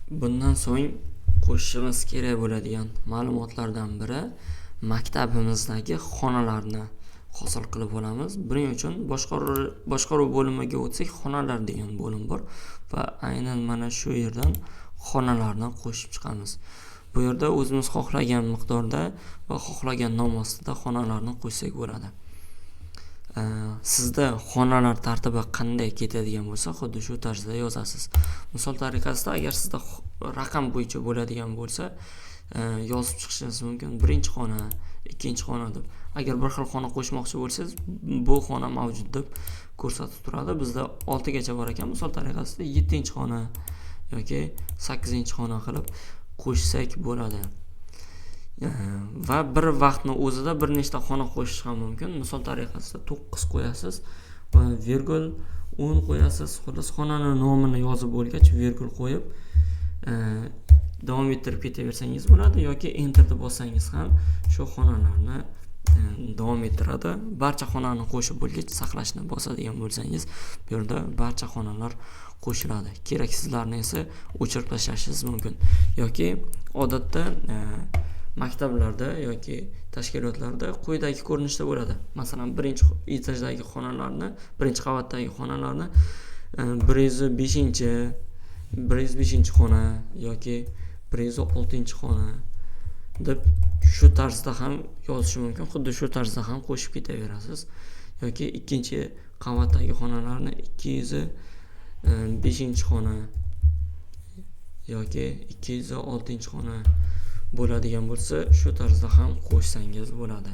Bundan so'ng qo'shishimiz kerak bo'ladigan ma'lumotlardan biri maktabimizdagi xonalarni hosil qilib olamiz. Buning uchun boshqaruv bo'limiga o'tsak, xonalar degan bo'lim bor va aynan mana shu yerdan xonalarni qo'shib chiqamiz. Bu yerda o'zimiz xohlagan miqdorda va xohlagan nom ostida xonalarni qo'shsak bo'ladi. Sizda xonalar tartibi qanday ketadigan bo'lsa, xuddi shu tarzda yozasiz. Misol tariqasida agar sizda raqam bo'yicha bo'ladigan bo'lsa, yozib chiqishingiz mumkin. Birinchi xona, ikkinchi xona deb. Agar bir xil xona qo'shmoqchi bo'lsangiz, bu xona mavjud deb ko'rsatib turadi. Bizda 6 gacha bor ekan. Misol tariqasida 7-xona yoki 8-xona qilib qo'shsak bo'ladi. Va bir vaqtni o'zida bir nechta xona qo'shish ham mumkin. Misol tariqasida 9 qo'yasiz va virgul 10 qo'yasiz. Xullas xonani nomini yozib bo'lgach virgul qo'yib davom ettirib ketaversangiz bo'ladi yoki enterni bossangiz ham shu xonalarni davom ettiradi. Barcha xonani qo'shib bo'lgach saqlashni bosadigan bo'lsangiz, bu yerda barcha xonalar qo'shiladi. Keraksizlarni esa o'chirib tashlashingiz mumkin. Yoki odatda maktablarda yoki tashkilotlarda quyidagi ko'rinishda bo'ladi. Masalan, birinchi etajdagi xonalarni, birinchi qavatdagi xonalarni 105-xona yoki 106-xona deb shu tarzda ham yozish mumkin. Xuddi shu tarzda ham qo'shib ketaverasiz. Yoki ikkinchi qavatdagi xonalarni 205-xona yoki 206-xona bo'ladigan bo'lsa, shu tarzda ham qo'shsangiz bo'ladi.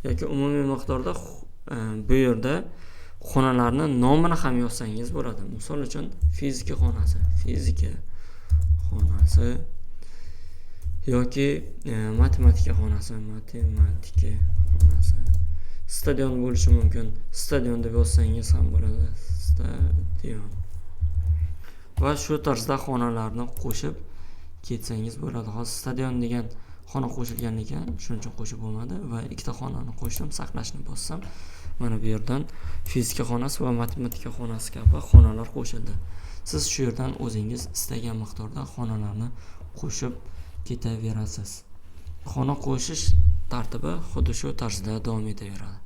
Yoki umumiy miqdorda bu yerda xonalarni nomini ham yozsangiz bo'ladi. Misol uchun fizika xonasi yoki matematika xonasi. Stadion bo'lishi mumkin. Stadion deb yozsangiz ham bo'ladi. Stadion. Va shu tarzda xonalarni qo'shib ketsangiz bo'ladi. Hozir stadion degan xona qo'shilgan ekan, shuning uchun qo'shib bo'lmadi va ikkita xonani qo'shdim, saqlashni bossam, mana bu yerdan fizika xonasi va matematika xonasi kabi xonalar qo'shildi. Siz shu yerdan o'zingiz istagan miqdorda xonalarni qo'shib ketaverasiz. Xona qo'shish tartibi xuddi shu tarzda davom etaveradi.